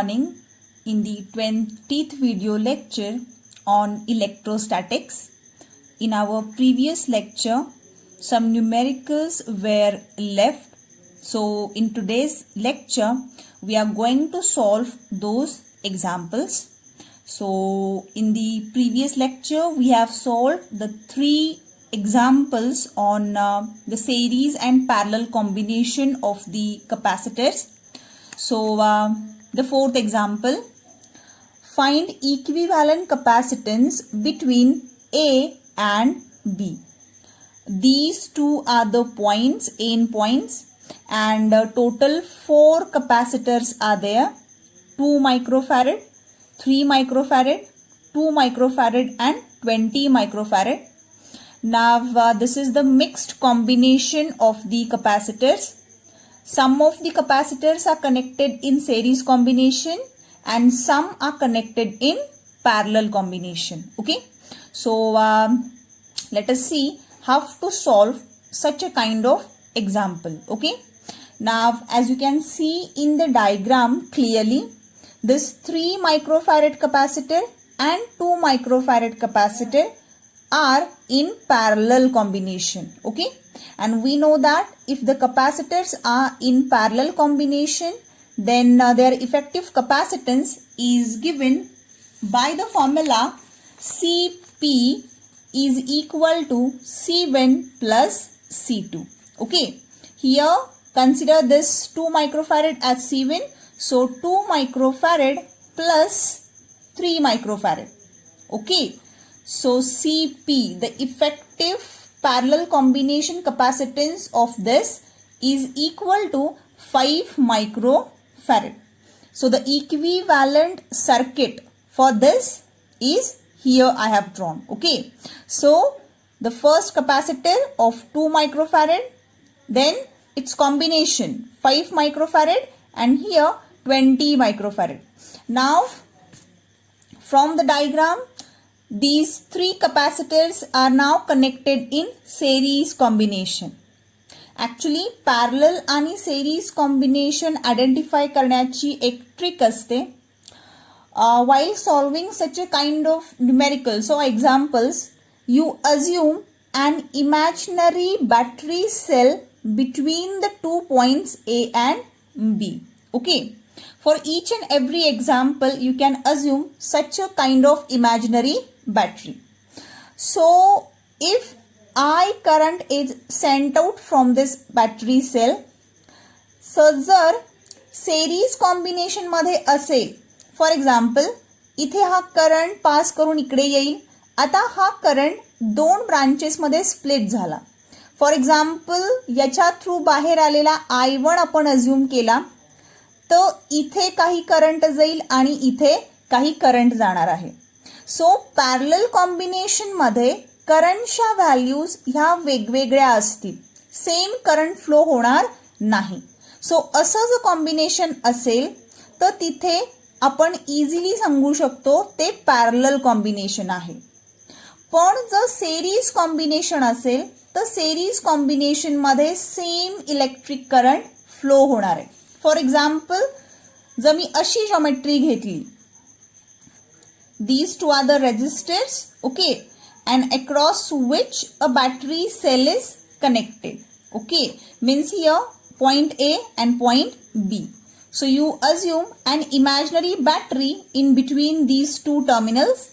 morning in the 20th video lecture on electrostatics. In our previous lecture, some numericals were left. So in today's lecture, we are going to solve those examples. So in the previous lecture, we have solved the three examples on the series and parallel combination of the capacitors. So the fourth example, find equivalent capacitance between A and B. These two are the points, end points, and total 4 capacitors are there: 2 microfarad, 3 microfarad, 2 microfarad and 20 microfarad. Now this is the mixed combination of the capacitors. Some of the capacitors are connected in series combination and some are connected in parallel combination. Okay, so let us see how to solve such a kind of example. Okay, now as you can see in the diagram clearly, this 3 microfarad capacitor and 2 microfarad capacitor are in parallel combination. Okay, and we know that if the capacitors are in parallel combination, then their effective capacitance is given by the formula Cp is equal to C1 plus C2. Okay, here consider this 2 microfarad as C1. So 2 microfarad plus 3 microfarad. Okay, so Cp, the effective parallel combination capacitance of this, is equal to 5 microfarad. So the equivalent circuit for this is here I have drawn. Okay, so the first capacitor of 2 microfarad, then its combination 5 microfarad and here 20 microfarad. Now from the diagram, these three capacitors are now connected in series combination. Actually parallel आणि series combination identify करण्याची एक trick असते. While solving such a kind of numerical, so examples, you assume an imaginary battery cell between the 2 points A and B. Okay, for each and every example you can assume such a kind of imaginary battery. So if I current is sent out from this battery cell, so जर series combination मध्ये असेल, for example इथे हा current pass करून इकडे येईल. आता हा करंट 2 ब्रांचेस मध्ये स्प्लिट झाला. फॉर एक्झाम्पल याच्या थ्रू बाहेर आलेला I1 आपण अज्युम केला, तर इथे काही करंट जाईल आणि इथे काही करंट जाणार आहे. सो पॅरलल कॉम्बिनेशन मध्ये करंटच्या व्हॅल्यूज ह्या वेगवेगळ्या असतील, सेम करंट फ्लो होणार नाही. सो असं जर कॉम्बिनेशन असेल तर तिथे आपण इझिली सांगू शकतो ते पॅरलल कॉम्बिनेशन आहे. पण जर सेरीज कॉम्बिनेशन असेल तर सेरीज कॉम्बिनेशन मध्ये सेम इलेक्ट्रिक करंट फ्लो होणार आहे. फॉर एक्झाम्पल जर मी अशी जॉमेट्री घेतली, these two are the resistors, okay, and across which a battery cell is connected. Okay, means here point A and point B. So you assume an imaginary battery in between these two terminals.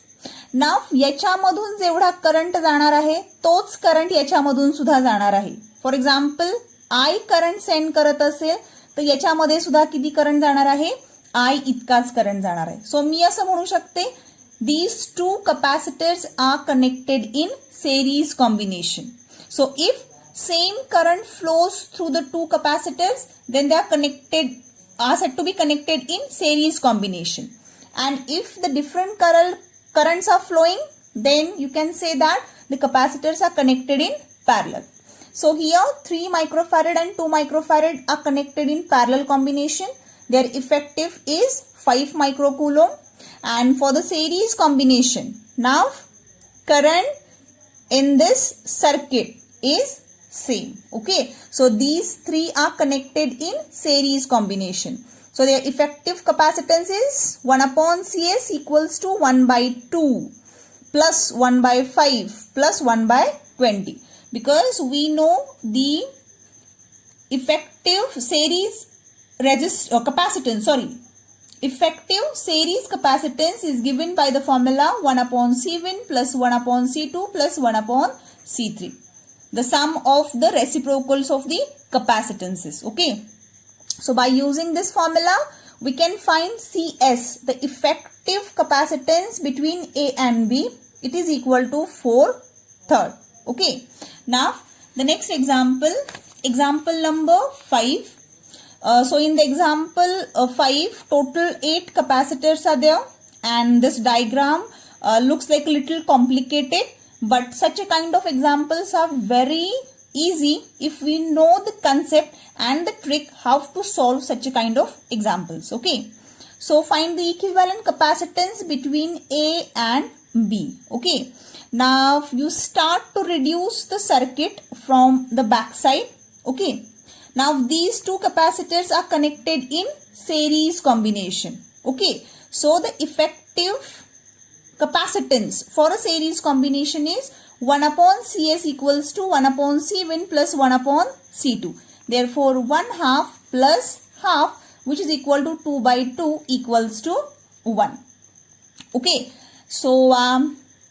Now याच्यामधून जेवढा current जाणार आहे तोच current याच्यामधून सुद्धा जाणार आहे. For example I current send करत असेल तर याच्यामध्ये सुद्धा किती करंट जाणार आहे? I इतकाच करंट जाणार आहे. सो मी असं म्हणू शकते, these two capacitors are connected in series combination. So if same current flows through the two capacitors, then they are said to be connected in series combination. And if the different currents are flowing, then you can say that the capacitors are connected in parallel. So here 3 microfarad and 2 microfarad are connected in parallel combination. Their effective is 5 microcoulomb. And for the series combination, now current in this circuit is same. Okay, so these three are connected in series combination. So their effective capacitance is 1 upon Cs equals to 1 by 2 plus 1 by 5 plus 1 by 20. Because we know the effective series effective series capacitance is given by the formula 1 upon C1 plus 1 upon C2 plus 1 upon C3. The sum of the reciprocals of the capacitances. Okay. So by using this formula, we can find Cs, the effective capacitance between A and B. It is equal to 4/3. Okay. Now the next example number 5. So in the example 5, total 8 capacitors are there, and this diagram looks like a little complicated, but such a kind of examples are very easy if we know the concept and the trick how to solve such a kind of examples. Okay, so find the equivalent capacitance between A and B. Okay, now you start to reduce the circuit from the back side. Okay, now these two capacitors are connected in series combination. Okay, so the effective capacitance for a series combination is 1 upon Cs equals to 1 upon C1 plus 1 upon C2. Therefore 1 half plus half, which is equal to 2 by 2 equals to 1. Okay, so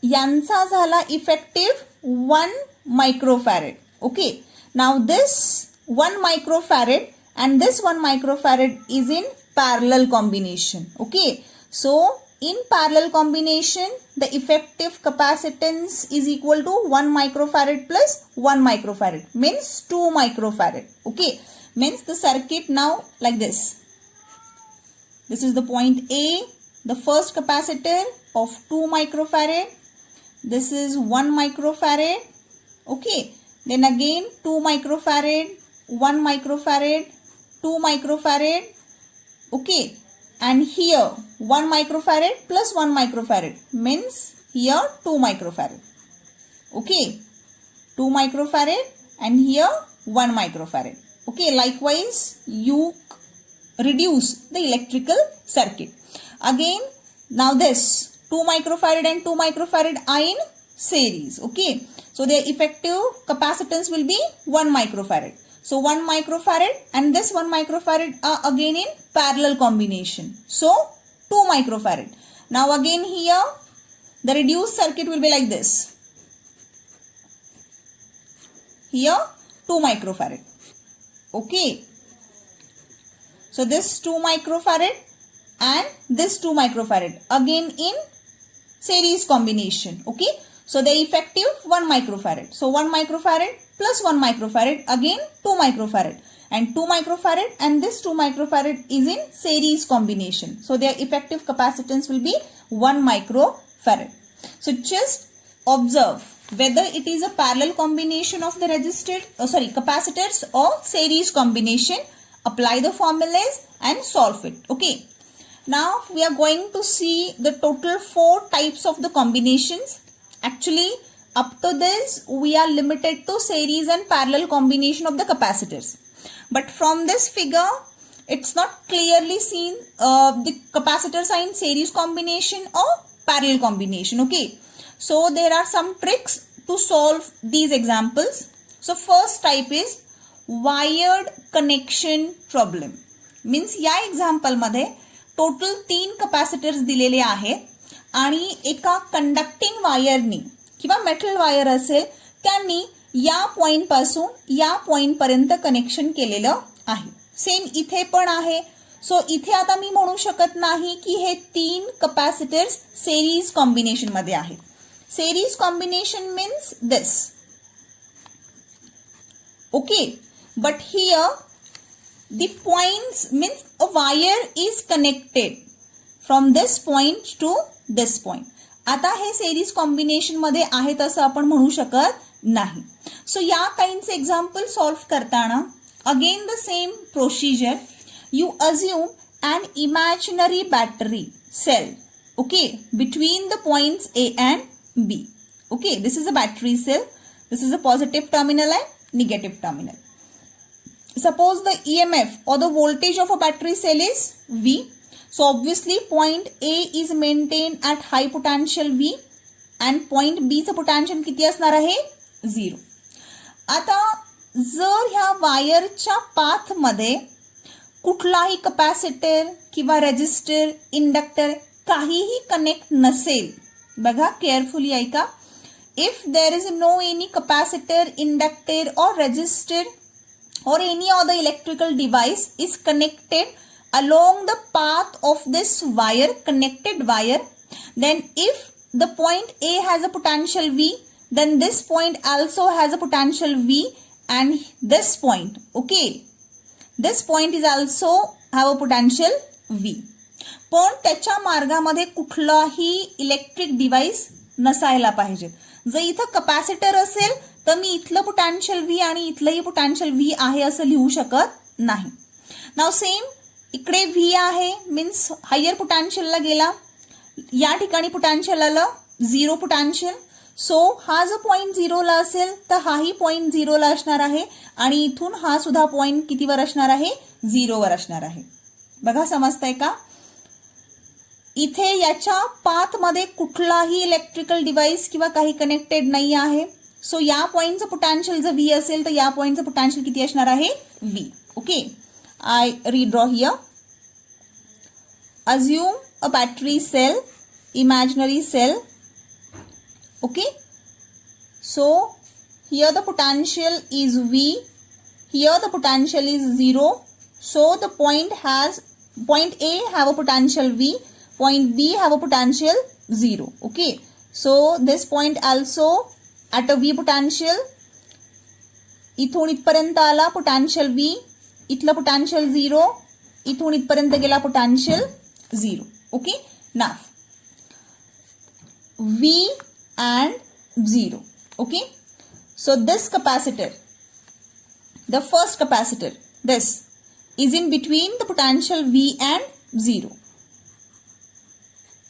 यांचा झाला effective 1 microfarad. Okay, now this 1 microfarad and this 1 microfarad is in parallel combination. Okay, so in parallel combination, the effective capacitance is equal to 1 microfarad plus 1 microfarad, means 2 microfarad. Okay, means the circuit now like this. This is the point A, the first capacitor of 2 microfarad. This is 1 microfarad. Okay, then again 2 microfarad, 1 microfarad, 2 microfarad. Okay, and here 1 microfarad plus 1 microfarad means here 2 microfarad. Okay, 2 microfarad and here 1 microfarad. Okay, likewise you reduce the electrical circuit. Again, now this 2 microfarad and 2 microfarad are in series. Okay, so their effective capacitance will be 1 microfarad. So 1 microfarad and this 1 microfarad are again in parallel combination. So 2 microfarad. Now again here the reduced circuit will be like this. Here 2 microfarad. Okay. So this 2 microfarad and this 2 microfarad again in series combination. Okay. So the effective 1 microfarad. So 1 microfarad plus 1 microfarad again 2 microfarad, and 2 microfarad and this 2 microfarad is in series combination. So their effective capacitance will be 1 microfarad. So just observe whether it is a parallel combination of the capacitors or series combination. Apply the formulas and solve it. Okay. Now we are going to see the total 4 types of the combinations. Actually, up to this we are limited to series and parallel combination of the capacitors. But from this figure, it's not clearly seen the capacitors are in series combination or parallel combination. Okay. So there are some tricks to solve these examples. So first type is wired connection problem. Means या example मध्ये total 3 capacitors दिलेले आहेत आणि एका conducting वायरनी किंवा metal wire असेल त्यांनी या पॉइंट पासून या पॉइंट पर्यंत कनेक्शन केलेलं आहे. सेम इथे पण आहे. सो इथे आता मी म्हणू शकत नाही की हे 3 कॅपॅसिटर्स सीरीज कॉम्बिनेशन मध्ये आहेत. Series combination means this. Okay, but here the points means a wire is connected from this point to this point. आता हे series combination मध्ये आहेत असं आपण म्हणू शकत नाही. So या काइंडचे example solve करताना again the same procedure. You assume an imaginary battery cell, okay, between the points A and B. Okay, this is a battery cell. This is a positive terminal and negative terminal. suppose the EMF or the voltage of a battery cell is V. So obviously point A is maintained at high potential V and point B चं potential किती असणार आहे 0. आता जर ह्या वायरच्या path मध्ये कुठलाही capacitor किंवा रेजिस्टर इंडक्टर काहीही कनेक्ट नसेल, बघा केअरफुली ऐका, if there is no any capacitor, inductor or resistor or any other electrical device is connected along the path of this wire, connected wire, then if the point A has a potential V, then this point also has a potential V and this point, okay, this point is also have a potential V. पण त्याच्या मार्गामध्ये कुठलाही electric device नसायला पाहिजे. जर इथं capacitor असेल तर मी इथलं पोटॅन्शियल व्ही आणि इथलंही पोटॅन्शियल व्ही आहे असं लिहू शकत नाही. नाव सेम इकडे व्ही आहे मीन्स हायर पोटॅन्शियलला गेला, या ठिकाणी पोटॅन्शियल आलं 0 पोटॅन्शियल. सो हा जो पॉइंट 0 ला असेल तर हाही पॉइंट 0 ला असणार आहे आणि इथून हा सुद्धा पॉइंट कितीवर असणार आहे 0 वर असणार आहे. बघा समजतंय का? इथे याच्या पाथ मध्ये कुठलाही इलेक्ट्रिकल डिव्हाइस किंवा काही कनेक्टेड नाही आहे. सो या पॉइंटचं पोटॅन्शियल जर व्ही असेल तर या पॉइंटचं पोटॅन्शियल किती असणार आहे V. Okay, I redraw here. Assume a battery cell, imaginary cell. Okay, so here the potential is V, here the potential is 0. So the point A have a potential V, point B have a potential 0. Okay, so this point also at a V potential. इथून इथपर्यंत आला potential V, इथलं potential 0, इथून इथपर्यंत गेला potential 0. Okay, now V and 0. Okay, so this capacitor, the first capacitor, this is in between the potential V and 0.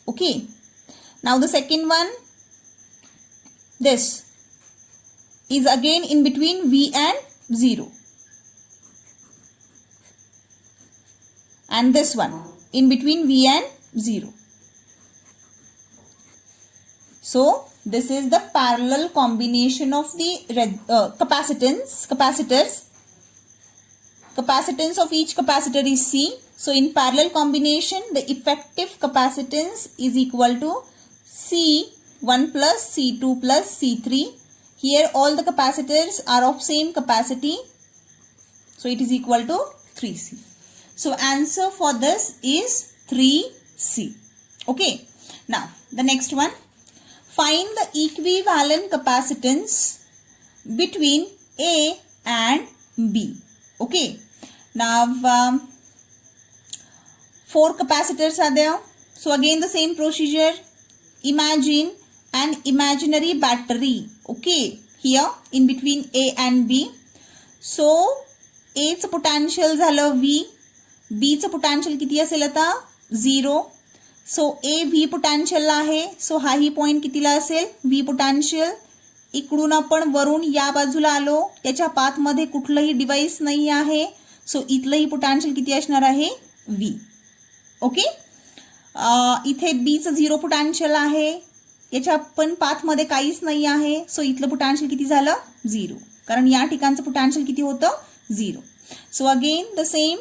Okay, now the second one, this is again in between V and 0, and this one in between V and 0. So this is the parallel combination of the capacitors. Capacitance of each capacitor is C. So in parallel combination, the effective capacitance is equal to C1 plus C2 plus C3. Here all the capacitors are of same capacity. So it is equal to 3C. So answer for this is 3C. Okay. Now the next one. Find the equivalent capacitance between A and B. Okay. Now 4 capacitors are there. So again the same procedure. Imagine an imaginary battery. Okay. Here in between A and B. So A चं potential झालं V. B चं potential किती असेल आता 0. सो A V potential आहे. सो हाही point कितीला असेल व्ही पोटॅन्शियल. इकडून आपण वरून या बाजूला आलो, त्याच्या पाथ मध्ये कुठलंही डिव्हाइस नाही आहे. सो इथलंही पोटॅन्शियल किती असणार आहे व्ही. ओके, इथे बीचं 0 पोटॅन्शियल आहे, याच्या पण पाथ मध्ये काहीच नाही आहे. सो इथलं पोटॅन्शियल किती झालं 0, कारण या ठिकाणचं पोटॅन्शियल किती होतं 0. So again the same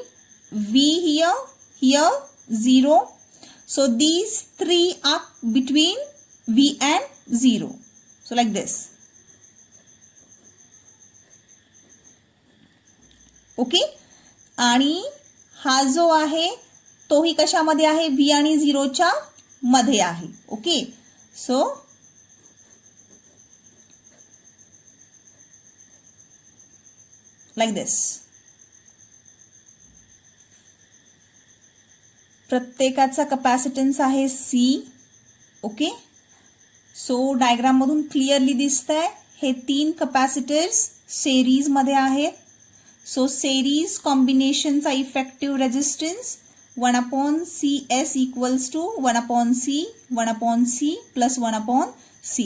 V here 0. So these three are between V and 0. So like this. Okay. आणि हा जो आहे तोही कशामध्ये आहे V आणि 0 च्या मध्ये आहे. Okay, so like this. प्रत्येकाचा कपॅसिटन्स आहे C. ओके, सो डायग्राम मधून क्लिअरली दिसतंय हे 3 कपॅसिटर्स सेरीज मध्ये आहेत. सो सेरीज कॉम्बिनेशनचा effective resistance 1/CS equals to 1/C 1/C plus 1/C,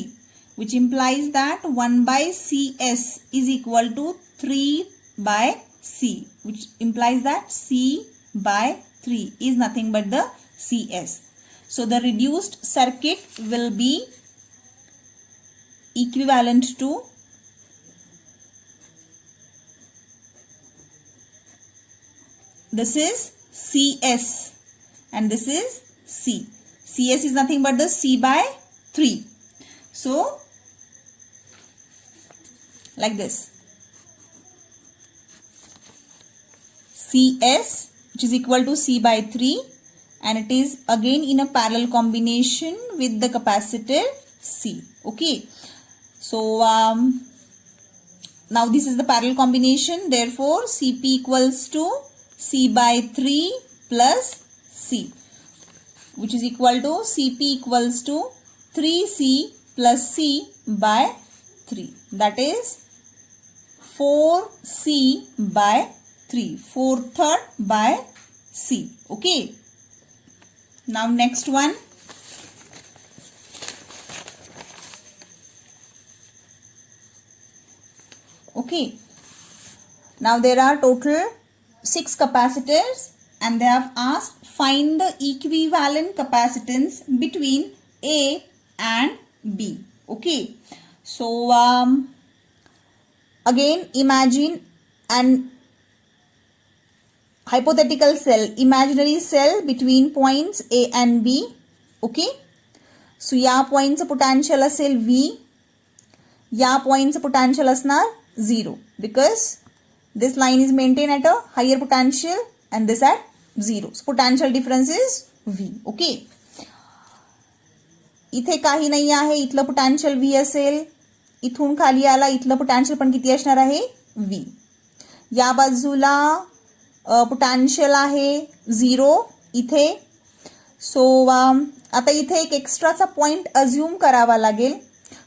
which implies that 1/CS is equal to 3/C. C, which implies that C by 3 is nothing but the CS. So the reduced circuit will be equivalent to this is CS and this is C. CS is nothing but the C by 3. So like this, CS which is equal to C by 3, and it is again in a parallel combination with the capacitor C. Okay, so now this is the parallel combination, therefore Cp equals to C by 3 plus C, which is equal to Cp equals to 3C plus C by 3, that is 4C by 3, 4/3 by C. Okay, now next one. Okay, now there are total 6 capacitors and they have asked find the equivalent capacitance between A and B. Okay, so again imagine an hypothetical cell, imaginary cell between points A and B. Okay, so या पॉइंटचं potential असेल V, या पॉइंटचं potential असणार 0 because this line is maintained at a higher potential and this at 0. So potential difference is V. Okay, इथे काही नाही आहे, इथलं पोटेन्शियल V असेल, इथून खाली आला इथलं पोटेन्शियल पण किती असणार आहे V. या बाजूला पोटेन्शियल आहे 0 इथे. सो आता इथे एक एक्स्ट्राचा पॉइंट अज्यूम करावा लागेल.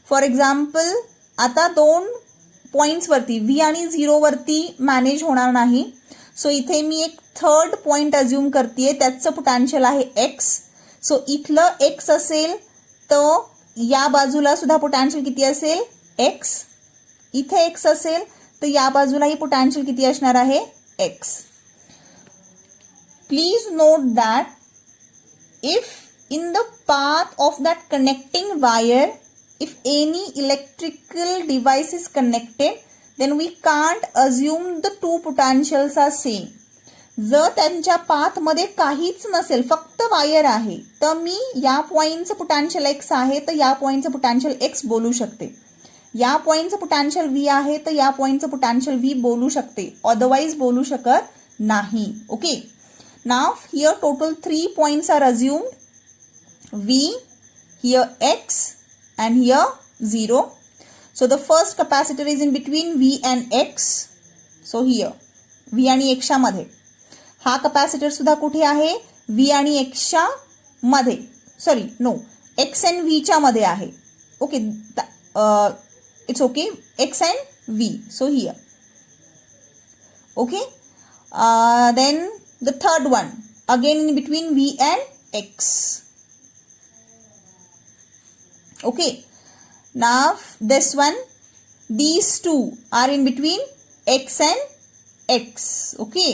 फॉर एक्झाम्पल आता 2 पॉइंट्स वरती V आणि 0 वरती मॅनेज होणार नाही. सो इथे मी एक थर्ड पॉइंट अज्यूम करते, त्याचं पोटेन्शियल आहे X. सो इथलं X असेल तर या बाजूला सुद्धा पोटेन्शियल किती असेल X. इथे X असेल तर या बाजूलाही पोटेन्शियल किती असणार आहे X. Please note that if in the path of that connecting wire, if any electrical device is connected, then we can't assume the two potentials are same. जर त्यांच्या पाथ मध्ये काहीच नसेल, फक्त वायर आहे, तर मी या पॉइंटचं पोटेन्शियल X आहे तर या पॉइंटचं पोटेन्शियल X बोलू शकते. या पॉइंटचं पोटेन्शियल V आहे तर या पॉइंटचं पोटेन्शियल V बोलू शकते, अदरवाइज बोलू शकत नाही. Okay, now here total 3 points are assumed, V, here X and here 0. So the first capacitor is in between V and X. So here V आणि X च्या मध्ये, हा कॅपॅसिटर सुद्धा कुठे आहे V आणि X च्या मध्ये, sorry no X and V च्या मध्ये आहे. Okay, it's okay, X and V. So here, okay, then the third one again in between V and X. Okay, now this one, these two are in between X and X. Okay,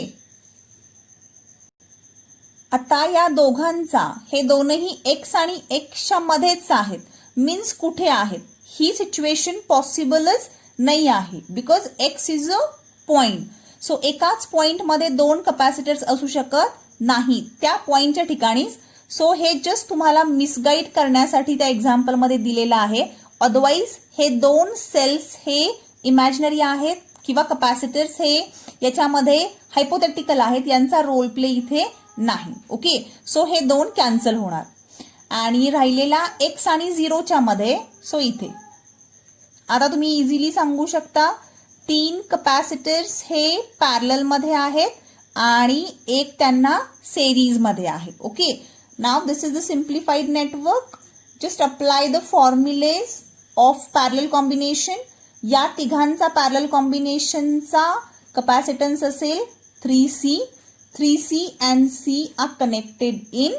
आता या दोघांचा, हे दोनही X आणि X च्या मध्येच आहेत, means कुठे आहेत, ही सिच्युएशन पॉसिबलच नाही आहे because X is a point. So एकाच पॉइंट मध्ये 2 कॅपॅसिटर्स असू शकत नाही त्या पॉइंटच्या ठिकाणीच. सो हे जस्ट तुम्हाला मिसगाईड करण्यासाठी त्या एक्झाम्पल मध्ये दिलेलं आहे. अदरवाइज हे 2 सेल्स हे इमॅजिनरी आहेत किंवा कॅपॅसिटर्स हे याच्यामध्ये हायपोथेटिकल आहेत, यांचा रोल प्ले इथे नाही. ओके, सो हे 2 कॅन्सल होणार आणि राहिलेला X आणि 0 च्या मध्ये. सो इथे आता तुम्ही इझिली सांगू शकता 3 कॅपॅसिटर्स हे पॅरलल मध्ये आहेत आणि एक त्यांना सेरीज मध्ये आहे. Okay, now this is the simplified network. Just apply the formulas of parallel combination. या तिघांचा पॅरलल कॉम्बिनेशनचा कॅपॅसिटन्स असेल 3C. 3C and C are connected in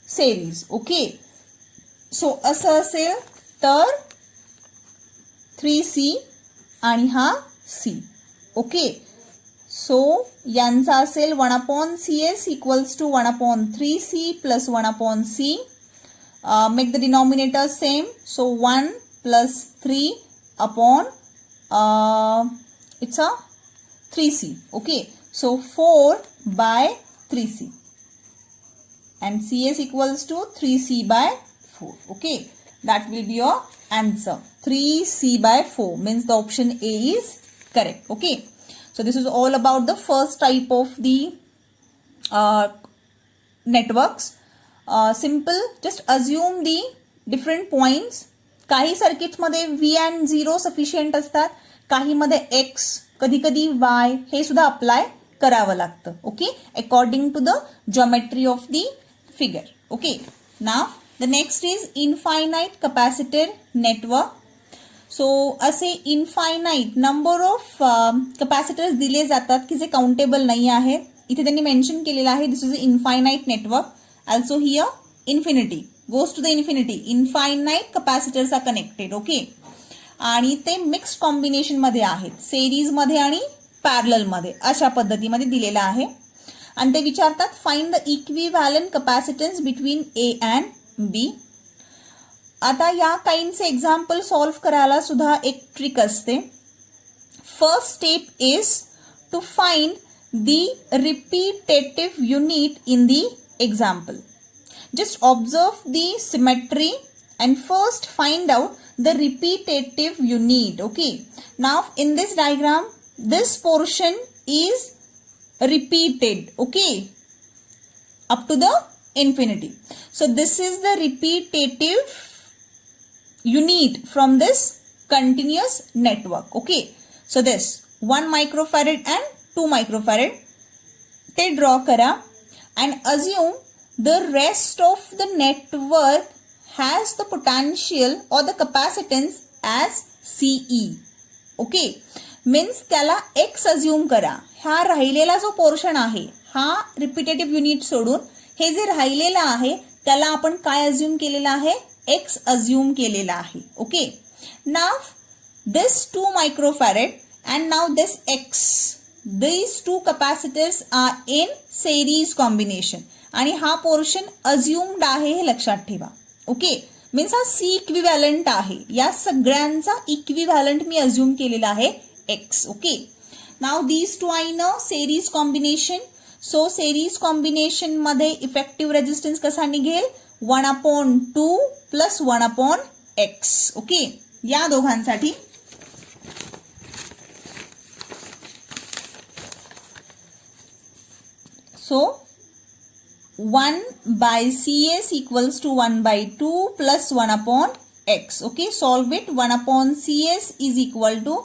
series. Okay, so असं असेल तर 3C आणि हा C. ओके, सो यांचा असेल 1/CS equals to 1/3C plus 1/C. Make the denominator same. So 1 plus 3 upon it's a 3C. Okay. So 4 by 3C. And CS equals to 3C by 4. Okay. That will be your answer. 3C by 4 means the option A is correct. Okay. So this is all about the first type of the networks. Simple, just assume the different points. काही circuits मध्ये V and 0 sufficient असतात, काही मध्ये X, कधी कधी Y हे सुद्धा apply करावं लागतं. Okay, according to the geometry of the figure. Okay, now the next is infinite capacitor network. So असे इनफायनाइट नंबर ऑफ कॅपॅसिटर्स दिले जातात की जे काउंटेबल नाही आहे. इथे त्यांनी मेन्शन केलेलं आहे this is a infinite network. Also here infinity goes to the infinity. Infinite capacitors are connected. Okay. आणि ते मिक्स्ड कॉम्बिनेशन मध्ये आहेत, सेरीज मध्ये आणि पॅरलल मध्ये अशा पद्धतीमध्ये दिलेलं आहे. आणि ते विचारतात find the equivalent capacitance between A and B. आता या काइंडचे एक्झाम्पल सॉल्व्ह करायला सुद्धा एक ट्रिक असते. First step is to find the repetitive unit in the example. Just observe the symmetry and first find out the repetitive unit. Okay. Now in this diagram, this portion is repeated. Okay. Up to the infinity. So this is the repetitive unit from this continuous network. Okay. So this 1 microfarad and 2 microfarad. Te draw kara. And assume the rest of the network has the potential or the capacitance as CE. Okay. Means त्याला X assume करा. हा राहिलेला जो portion आहे हा repetitive unit सोडून हे जे राहिलेला आहे त्याला आपण काय अज्युम केलेला आहे, X अज्युम केलेला आहे. Okay. Now this 2 microfarad and now this X. These two capacitors are in series combination आणि हा पोर्शन अज्युम्ड आहे हे लक्षात ठेवा. ओके, मीन्स हा C इक्विव्हॅलंट आहे. या सगळ्यांचा इक्विव्हॅलंट मी अज्युम केलेला आहे X. Okay. Now these two are in a series combination. So series combination मध्ये इफेक्टिव्ह रेजिस्टन्स कसा निघेल 1/2 प्लस 1/X. ओके, या दोघांसाठी so 1 by CS equals to 1/2 plus 1/X. Okay, solve it. 1/CS is equal to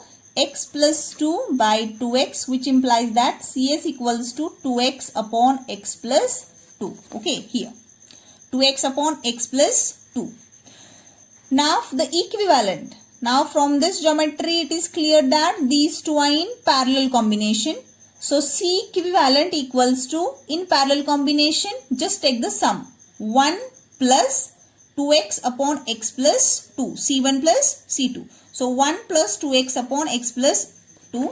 X plus 2 by 2X, which implies that CS equals to 2X upon X plus 2. Okay, here 2X upon X plus 2. Now the equivalent. Now from this geometry it is clear that these two are in parallel combination. So C equivalent equals to, in parallel combination, just take the sum. 1 plus 2x upon x plus 2. C1 plus C2. So 1 plus 2x upon x plus 2.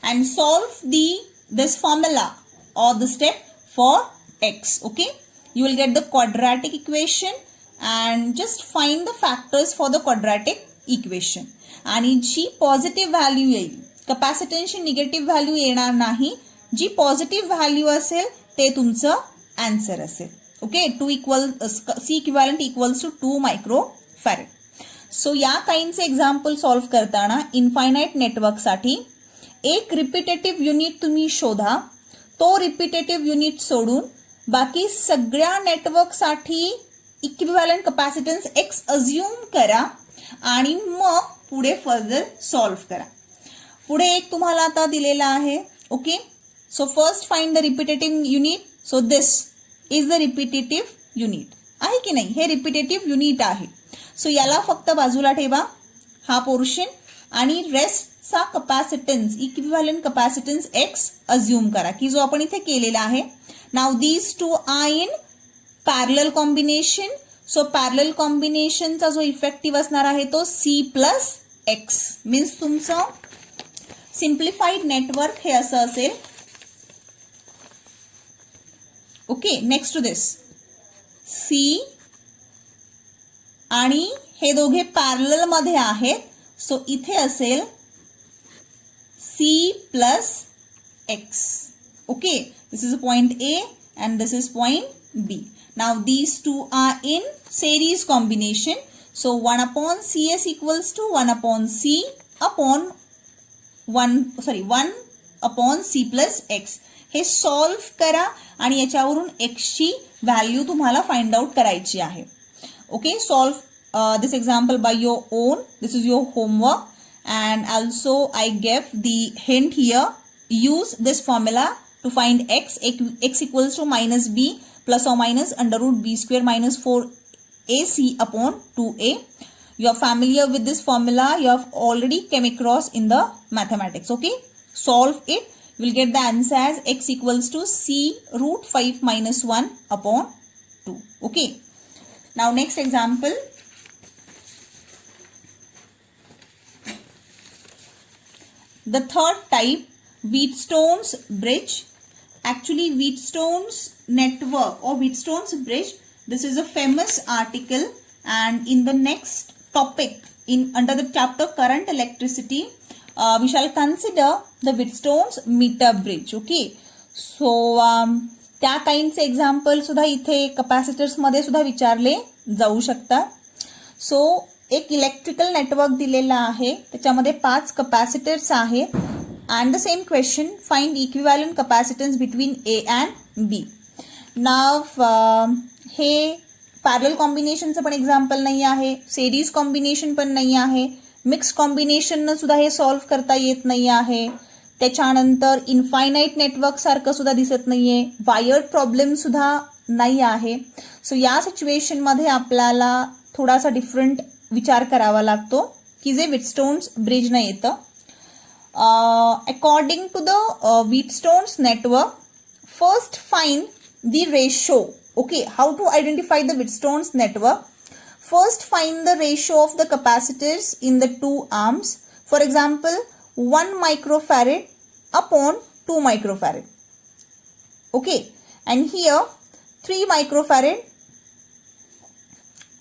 And solve this formula or the step for x. Okay. You will get the quadratic equation and just find the factors for the quadratic equation. आणि जी positive value येईल, कॅपॅसिटन्सची negative value येणार नाही. जी positive value असेल ते तुमचं answer असेल. Okay, C equivalent equals to 2 microfarad. So या काइंडचे एक्झाम्पल सॉल्व्ह करताना इनफायनाइट नेटवर्कसाठी एक रिपीटेटिव्ह युनिट तुम्ही शोधा. तो रिपीटेटिव्ह युनिट सोडून बाकी सगळ्या नेटवर्कसाठी इक्विव्हॅलंट कॅपॅसिटन्स X अज्युम करा आणि मग पुढे फर्दर सॉल्व्ह करा. पुढे एक तुम्हाला आता दिलेला आहे. Okay, so first find the repetitive unit. So this is the repetitive unit आहे की नाही, हे रिपीटेटिव्ह युनिट आहे. सो याला फक्त बाजूला ठेवा हा पोर्शन आणि रेस्टचा capacitance equivalent capacitance X assume करा की जो आपण इथे केलेला आहे. Now these two are in parallel combination. So parallel कॉम्बिनेशनचा जो इफेक्टिव्ह असणार आहे तो C प्लस X. मीन्स तुमचं सिम्प्लिफाईड नेटवर्क हे असं असेल okay, next to this C आणि हे दोघे पॅरलल मध्ये आहेत, सो इथे असेल C plus X. Okay, this is point A and this is point B. Now these two are in series combination. So 1 upon CS equals to 1 upon C upon 1 upon C plus X. Hey solve करा आणि याच्यावरून x ची value तुम्हाला find out करायची आहे. Okay, solve this example by your own. This is your homework and also I gave the hint here. Use this formula to find x equals to minus b plus or minus under root b square minus 4ac upon 2a. You are familiar with this formula. You have already came across in the mathematics. Okay, solve it. You will get the answer as x equals to c root 5 minus 1 upon 2. Okay, now next example. The third type, Wheatstone's bridge. Actually, Wheatstone's network or Wheatstone's bridge, this is a famous article, and in the next topic under the chapter current electricity, we shall consider the Wheatstone's meter bridge. Okay, so त्या काइंडचे example सुद्धा इथे capacitors मध्ये सुद्धा विचारले जाऊ शकतात. सो एक electrical network दिलेला आहे, त्याच्यामध्ये 5 कॅपॅसिटर्स आहेत. And the same question, find equivalent capacitance between A and B. Now हे पॅरल कॉम्बिनेशनचं पण एक्झाम्पल नाही आहे, सेरीज कॉम्बिनेशन पण नाही आहे, मिक्स कॉम्बिनेशननं सुद्धा हे सॉल्व्ह करता येत नाही आहे. त्याच्यानंतर इनफायनाईट नेटवर्क सारखं सुद्धा दिसत नाहीये, वायर्ड प्रॉब्लेम सुद्धा नाही आहे. सो या सिच्युएशनमध्ये आपल्याला थोडासा डिफरंट विचार करावा लागतो की जे व्हीटस्टोन्स ब्रिजनं येतं. According to the Wheatstone's network, first find the ratio. Okay, how to identify the Wheatstone's network? First find the ratio of the capacitors in the two arms. For example, 1 microfarad upon 2 microfarad. Okay, and here 3 microfarad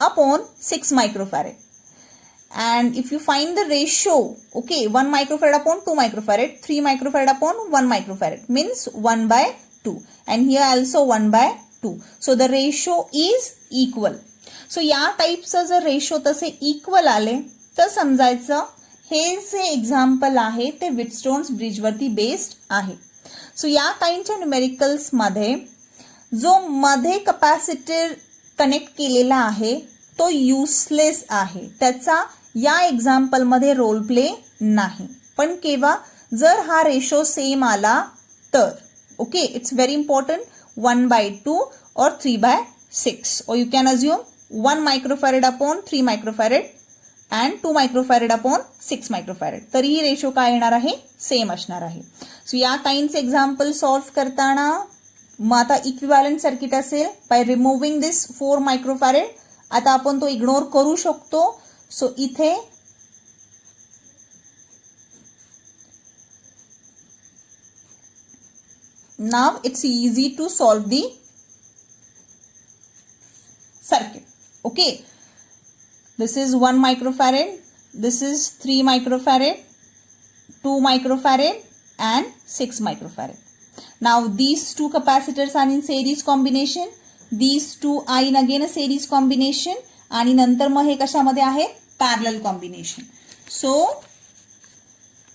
upon 6 microfarad. And if you find the ratio, okay, 1 microfarad upon 2 microfarad, 3 microfarad upon 1 microfarad means 1 by 2, and here also 1 by 2. So the ratio is equal. So या टाइपचं जर ratio तसे equal आले तर समजायचं हे जे example आहे ते व्हीटस्टोन्स ब्रिजवरती based आहे. सो या काइंडच्या न्यूमेरिकल्स मध्ये जो मध्ये कॅपॅसिटर कनेक्ट केलेला आहे तो युजलेस आहे, त्याचा या एक्झाम्पल मध्ये रोल प्ले नाही. पण केव्हा, जर हा रेशो सेम आला तर. Okay, it's very important, 1/2 or 3/6, or you can assume 1 microfarad upon 3 microfarad and 2 microfarad upon 6 microfarad. तरीही रेशो काय येणार आहे, सेम असणार आहे. सो या काइंडचे एक्झाम्पल सॉल्व्ह करताना मग आता इक्विव्हॅलंट सर्किट असेल बाय रिमूव्हिंग दिस 4 microfarad. आता आपण तो इग्नोर करू शकतो. सो इथे now it's easy to solve the circuit. Okay, this is 1 microfarad, this is 3 microfarad, 2 microfarad and 6 microfarad. Now these two capacitors are in series combination, these two are in again a series combination, आणि नंतर मग हे कशामध्ये आहे, parallel combination. सो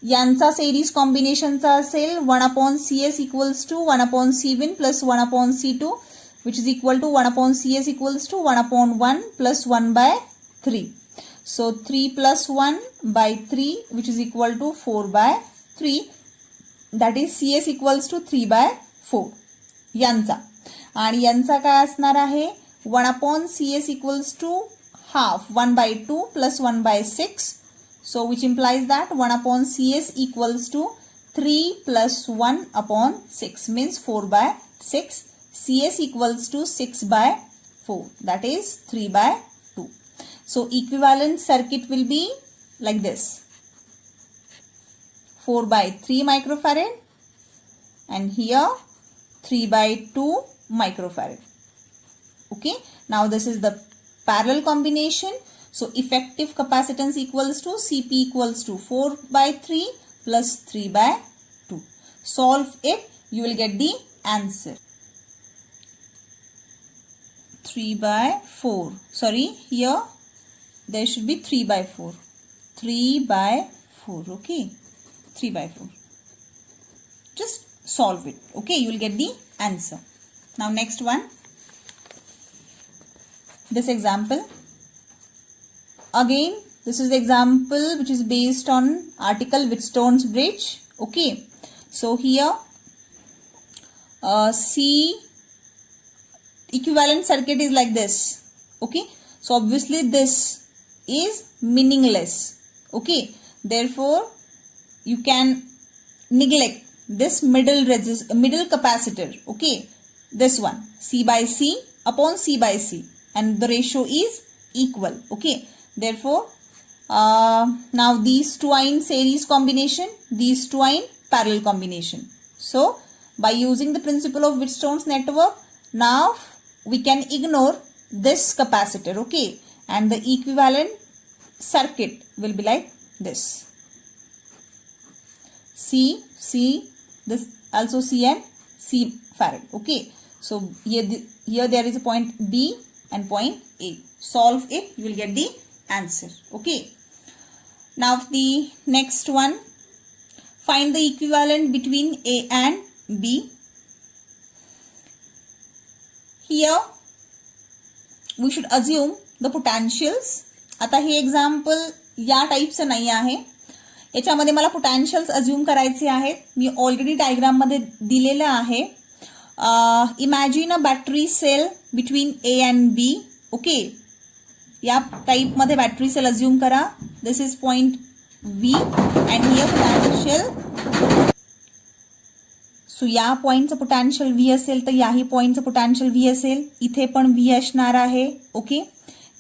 यांचा series कॉम्बिनेशनचा असेल 1/CS equals to 1/C1 plus 1/C2, which is equal to 1/CS equals to 1/1 plus 1/3. So 3 plus 1/3, which is equal to 4/3. That is CS equals to 3/4 यांचा. आणि यांचा काय असणार आहे, 1/CS equals to half, 1/2 plus 1/6. So which implies that 1/CS equals to 3 plus 1/6 means 4/6. CS equals to 6/4, that is 3/2. So equivalent circuit will be like this: 4/3 microfarad and here 3/2 microfarad. Okay, now this is the parallel combination. So effective capacitance equals to Cp equals to 4 by 3 plus 3 by 2. Solve it, you will get the answer. 3 by 4. Sorry, here there should be 3 by 4. 3 by 4. Okay, 3 by 4. Just solve it. Okay, you will get the answer. Now next one. This example. Again, this is the example which is based on article Wheatstone's bridge. Okay, so here C equivalent circuit is like this. Okay, so obviously this is meaningless. Okay, therefore you can neglect this middle capacitor. Okay, this one, C by C upon C by C, and the ratio is equal. Okay, therefore now these two are in series combination, these two are in parallel combination. So by using the principle of Wheatstone's network, now we can ignore this capacitor. Okay, and the equivalent circuit will be like this. C, this also C and C farad. Okay, so here there is a point B and point A. Solve it, you will get the answer. Okay, now the next one, find the equivalent between A and B. Here we should assume the potentials. आता हे example या टाईपचं नाही आहे, याच्यामध्ये मला पोटेन्शियल्स assume करायचे आहेत. मी already diagram मध्ये दिलेलं आहे. Imagine a battery cell between A and B. Okay, या टाईप मध्ये बॅटरी सेल अज्युम करा. This is point V and here potential. So या पॉइंटचं पोटेन्शियल व्ही असेल तर याही पॉइंटचं पोटेन्शियल व्ही असेल. इथे पण व्ही असणार आहे. ओके,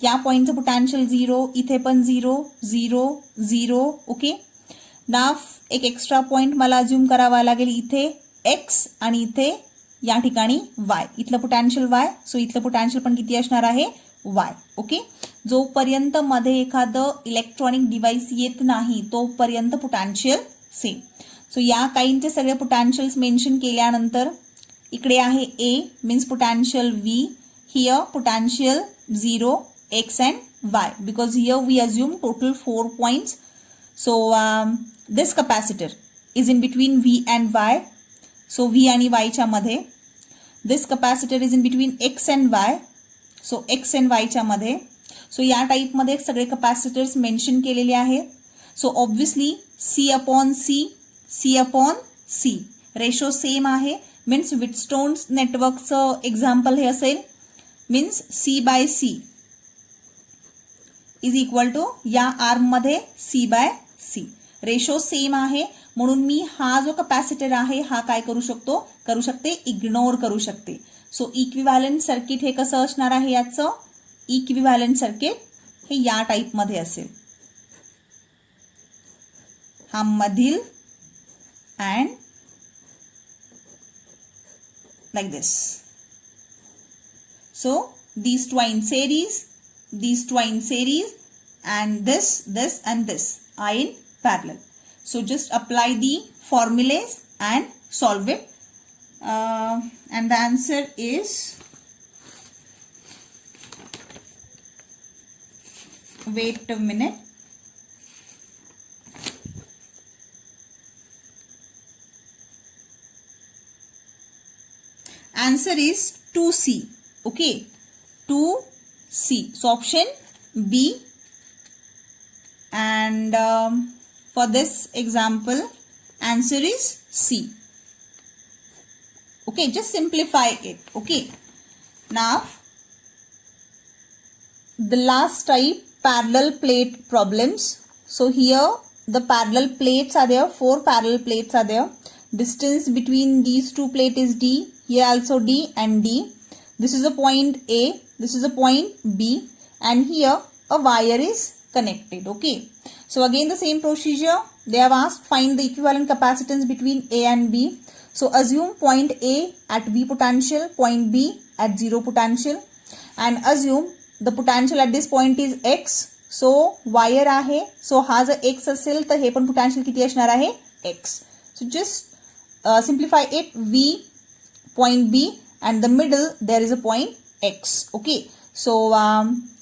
या पॉइंटचं पोटेन्शियल 0, इथे पण 0 0 0. ओके, नाव एक एक्स्ट्रा पॉइंट मला अज्युम करावा लागेल. इथे एक्स आणि इथे या ठिकाणी वाय. इथलं पोटेन्शियल वाय, सो इथलं पोटेन्शियल पण किती असणार आहे? वाय. ओके, जोपर्यंत मध्ये एखादं इलेक्ट्रॉनिक डिव्हाइस येत नाही तोपर्यंत पोटेन्शियल सेम. सो या काहींचे सगळे पोटेन्शियल्स मेन्शन केल्यानंतर इकडे आहे A means potential V, here potential 0 x and y, because here we assume total 4 points. So this capacitor is in between V and Y. So V आणि Y च्या मध्ये. This capacitor is in between X and Y. So X and Y च्या मध्ये. So या type मध्ये सगळे capacitors mention केलेले आहेत. So obviously C upon C, C upon C ratio same आहे. मीन्स Wheatstone's नेटवर्कचं एक्झाम्पल हे असेल. Means C by C is equal to या आर्म मध्ये C by C. Ratio same आहे म्हणून मी हा जो कॅपॅसिटर आहे हा काय करू शकते इग्नोर करू शकते. सो इक्विव्हॅलंट सर्किट हे कसं असणार आहे? याचं इक्विव्हॅलंट सर्किट हे या टाइप मध्ये असेल. हा मधील and like this. So these two are in series, these two are in series, and this and this are in parallel. So just apply the formulas and solve it. And the answer is, wait a minute. Answer is 2C. Okay, 2C. So option B. And for this example, answer is C. Okay, just simplify it. Okay, now the last type, parallel plate problems. So here the parallel plates are there, 4 parallel plates are there. Distance between these two plates is D. Here also D and D. This is a point A, this is a point B, and here a wire is connected. Okay, so again the same procedure. They have asked find the equivalent capacitance between A and B. So assume point A at V potential, point B at 0 potential, and assume the potential at this point is X. So wire आहे, so हा जर X असेल तर हे पण potential किती असणार आहे? X. So just simplify it. V, point B, and the middle there is a point X. Okay. So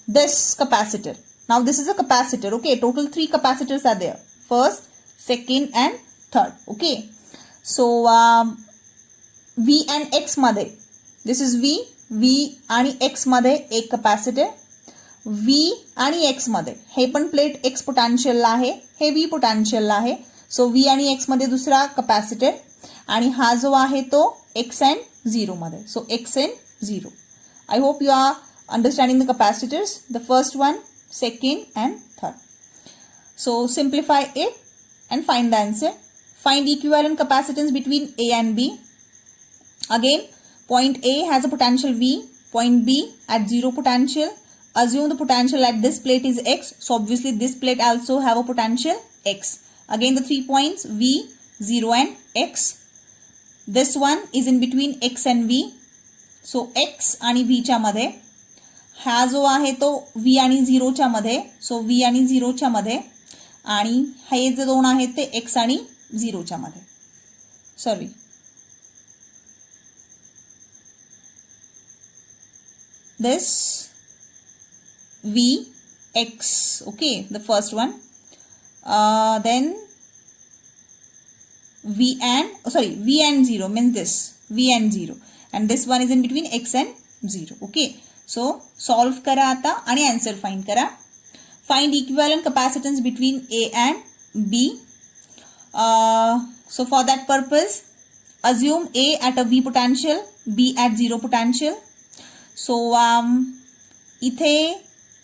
this capacitor. Now this is a capacitor. Okay. Total 3 capacitors are there. First, second, and third. Okay. So V and X मध्ये, this is V आणि X मध्ये एक capacitor, V आणि X मध्ये हे पण plate X potential आहे, हे V potential आहे. सो V आणि X मध्ये दुसरा कॅपॅसिटर, आणि हा जो आहे तो X and 0 मध्ये. सो X and 0. I hope you are understanding the capacitors, the first one, second, and third. So simplify it and find the answer. Find equivalent capacitance between A and B. Again, point A has a potential V, point B at 0 potential. Assume the potential at this plate is X. So obviously this plate also have a potential X. Again the 3 points V, 0 and X. This one is in between X and V. So X आणि V च्या मध्ये, हा जो आहे तो V आणि 0 च्या मध्ये. So V आणि 0 च्या मध्ये, आणि हे जे दोन आहेत ते X आणि 0 च्या मध्ये. Sorry, this V X. Okay, the first one. Then V and V and 0 means this V and 0, and this one is in between X and 0. Okay, so solve करा आता आणि answer find करा. Find equivalent capacitance between A and B. So for that purpose, assume A at a V potential, B at 0 potential. So इथे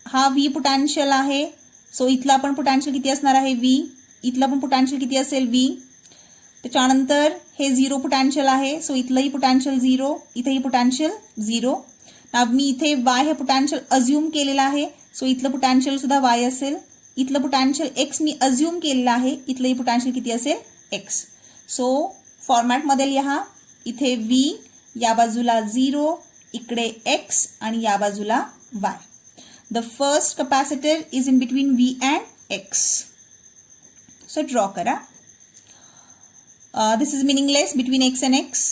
हा V potential आहे. So इथला पण potential किती असणार आहे? V. इथला पण potential किती असेल? V. त्याच्यानंतर हे 0 potential आहे. So इथलंही potential 0, इथेही potential 0. मी इथे Y हे potential assume केलेला आहे. सो इथलं पोटेन्शियल सुद्धा Y असेल, इथलं पोटेन्शियल X मी अज्युम केलेलं आहे, इथलंही पोटेन्शियल किती असेल? X. सो फॉर्मॅटमध्ये लिहा, इथे V, या बाजूला 0, इकडे X, आणि या बाजूला Y. The first capacitor is in between V and X. So draw करा. This is meaningless between X and X.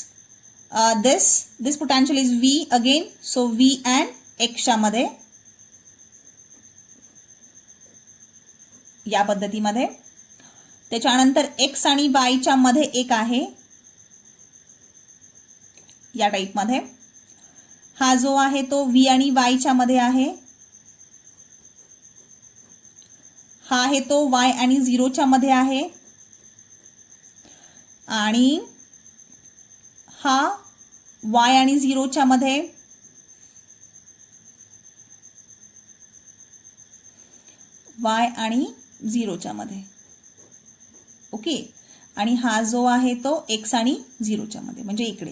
This potential is V again. So V and X च्या मध्ये, या पद्धतीमध्ये. त्याच्यानंतर X आणि Y च्या मध्ये एक आहे, या टाइप मध्ये. हा जो आहे तो V आणि Y च्या मध्ये आहे, हा आहे तो Y आणि 0 च्या मध्ये आहे, आणि हा Y आणि 0 च्या मध्ये, Y आणि 0 च्या मध्ये. ओके, आणि हा जो आहे तो X आणि 0 च्या मध्ये, म्हणजे इकडे.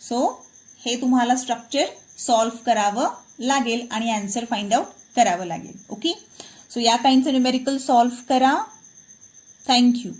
सो हे तुम्हाला स्ट्रक्चर सॉल्व करावं लागेल आणि आन्सर फाइंड आउट करावं लागेल. ओके, सो या काइंडचं न्यूमेरिकल सॉल्व करा. थँक्यू.